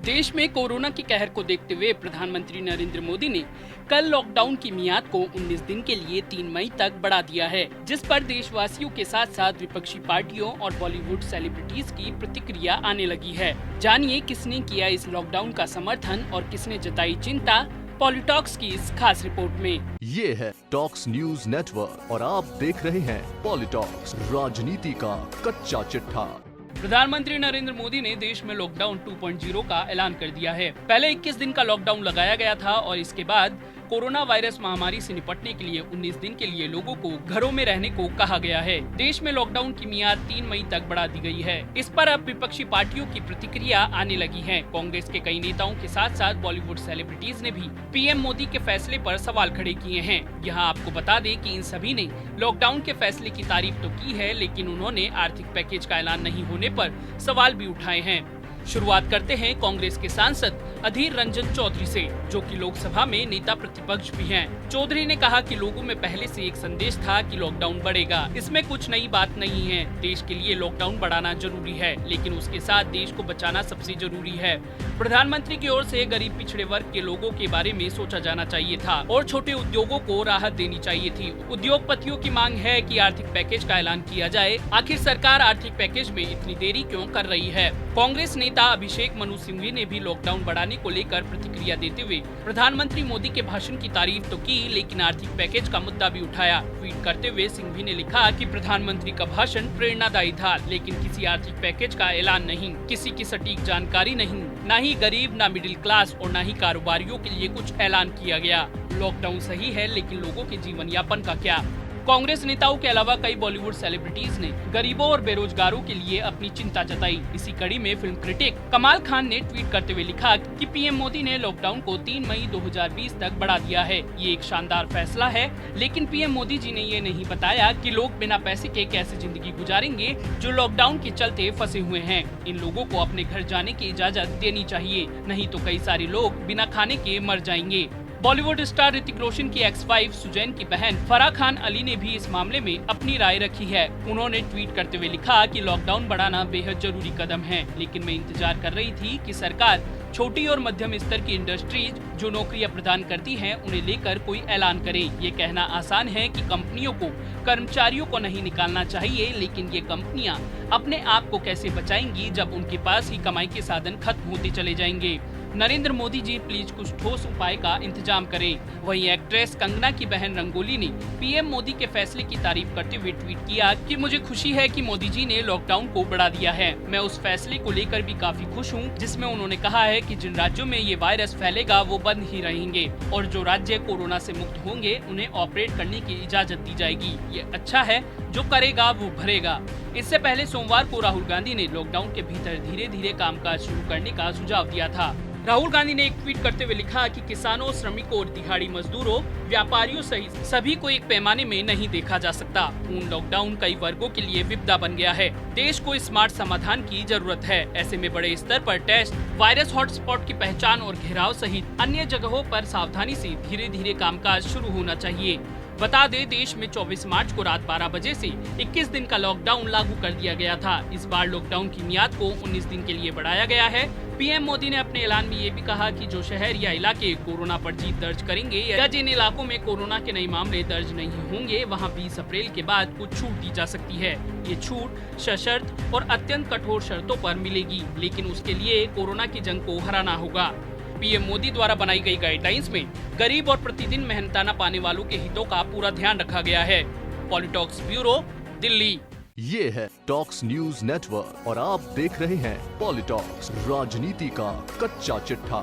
देश में कोरोना के कहर को देखते हुए प्रधानमंत्री नरेंद्र मोदी ने कल लॉकडाउन की मियाद को 19 दिन के लिए 3 मई तक बढ़ा दिया है, जिस पर देशवासियों के साथ साथ विपक्षी पार्टियों और बॉलीवुड सेलिब्रिटीज की प्रतिक्रिया आने लगी है। जानिए किसने किया इस लॉकडाउन का समर्थन और किसने जताई चिंता, पॉलिटॉक्स की इस खास रिपोर्ट में। ये है टॉक्स न्यूज नेटवर्क और आप देख रहे हैं पॉलिटॉक्स, राजनीति का कच्चा चिट्ठा। प्रधानमंत्री नरेंद्र मोदी ने देश में लॉकडाउन 2.0 का ऐलान कर दिया है। पहले 21 दिन का लॉकडाउन लगाया गया था और इसके बाद कोरोना वायरस महामारी से निपटने के लिए 19 दिन के लिए लोगों को घरों में रहने को कहा गया है। देश में लॉकडाउन की मियाद 3 मई तक बढ़ा दी गई है। इस पर अब विपक्षी पार्टियों की प्रतिक्रिया आने लगी है। कांग्रेस के कई नेताओं के साथ साथ बॉलीवुड सेलिब्रिटीज ने भी पीएम मोदी के फैसले पर सवाल खड़े किए हैं। यहाँ आपको बता दें कि इन सभी ने लॉकडाउन के फैसले की तारीफ तो की है, लेकिन उन्होंने आर्थिक पैकेज का ऐलान नहीं होने पर सवाल भी उठाए हैं। शुरुआत करते हैं कांग्रेस के सांसद अधीर रंजन चौधरी से, जो कि लोकसभा में नेता प्रतिपक्ष भी हैं। चौधरी ने कहा कि लोगों में पहले से एक संदेश था कि लॉकडाउन बढ़ेगा, इसमें कुछ नई बात नहीं है। देश के लिए लॉकडाउन बढ़ाना जरूरी है, लेकिन उसके साथ देश को बचाना सबसे जरूरी है। प्रधानमंत्री की ओर से गरीब पिछड़े वर्ग के लोगों के बारे में सोचा जाना चाहिए था और छोटे उद्योगों को राहत देनी चाहिए थी। उद्योगपतियों की मांग है कि आर्थिक पैकेज का ऐलान किया जाए। आखिर सरकार आर्थिक पैकेज में इतनी देरी क्यों कर रही है? कांग्रेस नेता अभिषेक मनु सिंघवी ने भी लॉकडाउन बढ़ाने को लेकर प्रतिक्रिया देते हुए प्रधानमंत्री मोदी के भाषण की तारीफ तो की, लेकिन आर्थिक पैकेज का मुद्दा भी उठाया। ट्वीट करते हुए सिंघवी ने लिखा कि प्रधानमंत्री का भाषण प्रेरणादायी था, लेकिन किसी आर्थिक पैकेज का ऐलान नहीं, किसी की सटीक जानकारी नहीं, न ही गरीब, न मिडिल क्लास और न ही कारोबारियों के लिए कुछ ऐलान किया गया। लॉकडाउन सही है, लेकिन लोगों के जीवन यापन का क्या? कांग्रेस नेताओं के अलावा कई बॉलीवुड सेलिब्रिटीज ने गरीबों और बेरोजगारों के लिए अपनी चिंता जताई। इसी कड़ी में फिल्म क्रिटिक कमाल खान ने ट्वीट करते हुए लिखा कि पीएम मोदी ने लॉकडाउन को 3 मई 2020 तक बढ़ा दिया है। ये एक शानदार फैसला है, लेकिन पीएम मोदी जी ने ये नहीं बताया कि लोग बिना पैसे के कैसे जिंदगी गुजारेंगे जो लॉकडाउन के चलते फंसे हुए हैं। इन लोगों को अपने घर जाने की इजाजत देनी चाहिए, नहीं तो कई सारे लोग बिना खाने के मर जाएंगे। बॉलीवुड स्टार ऋतिक रोशन की एक्स वाइफ सुजैन की बहन फराह खान अली ने भी इस मामले में अपनी राय रखी है। उन्होंने ट्वीट करते हुए लिखा कि लॉकडाउन बढ़ाना बेहद जरूरी कदम है, लेकिन मैं इंतजार कर रही थी कि सरकार छोटी और मध्यम स्तर की इंडस्ट्रीज जो नौकरियां प्रदान करती हैं उन्हें लेकर कोई ऐलान करे। ये कहना आसान है कि कंपनियों को कर्मचारियों को नहीं निकालना चाहिए, लेकिन ये कंपनियां अपने आप को कैसे बचाएंगी जब उनके पास ही कमाई के साधन खत्म होते चले जाएंगे। नरेंद्र मोदी जी प्लीज कुछ ठोस उपाय का इंतजाम करें। वहीं एक्ट्रेस कंगना की बहन रंगोली ने पीएम मोदी के फैसले की तारीफ करते हुए ट्वीट किया कि मुझे खुशी है कि मोदी जी ने लॉकडाउन को बढ़ा दिया है। मैं उस फैसले को लेकर भी काफी खुश हूँ, जिसमें उन्होंने कहा है कि जिन राज्यों में ये वायरस फैलेगा वो बंद ही रहेंगे और जो राज्य कोरोना से मुक्त होंगे उन्हें ऑपरेट करने की इजाजत दी जाएगी। ये अच्छा है, जो करेगा वो भरेगा। इससे पहले सोमवार को राहुल गांधी ने लॉकडाउन के भीतर धीरे धीरे कामकाज शुरू करने का सुझाव दिया था। राहुल गांधी ने एक ट्वीट करते हुए लिखा कि किसानों, श्रमिकों और दिहाड़ी मजदूरों, व्यापारियों सहित सभी को एक पैमाने में नहीं देखा जा सकता। पूर्ण लॉकडाउन कई वर्गों के लिए विपदा बन गया है। देश को स्मार्ट समाधान की जरूरत है। ऐसे में बड़े स्तर पर टेस्ट, वायरस हॉटस्पॉट की पहचान और घेराव सहित अन्य जगहों पर सावधानी से धीरे धीरे कामकाज शुरू होना चाहिए। बता दें, देश में 24 मार्च को रात 12 बजे से 21 दिन का लॉकडाउन लागू कर दिया गया था। इस बार लॉकडाउन की मियाद को 19 दिन के लिए बढ़ाया गया है। पीएम मोदी ने अपने ऐलान में ये भी कहा कि जो शहर या इलाके कोरोना पर जीत दर्ज करेंगे या जिन इलाकों में कोरोना के नए मामले दर्ज नहीं होंगे, वहां 20 अप्रैल के बाद कुछ छूट दी जा सकती है। ये छूट सशर्त और अत्यंत कठोर शर्तों पर मिलेगी, लेकिन उसके लिए कोरोना की जंग को हराना होगा। पीएम मोदी द्वारा बनाई गई गाइडलाइंस में गरीब और प्रतिदिन मेहनताना पाने वालों के हितों का पूरा ध्यान रखा गया है। पॉलिटॉक्स ब्यूरो, दिल्ली। ये है टॉक्स न्यूज नेटवर्क और आप देख रहे हैं पॉलिटॉक्स, राजनीति का कच्चा चिट्ठा।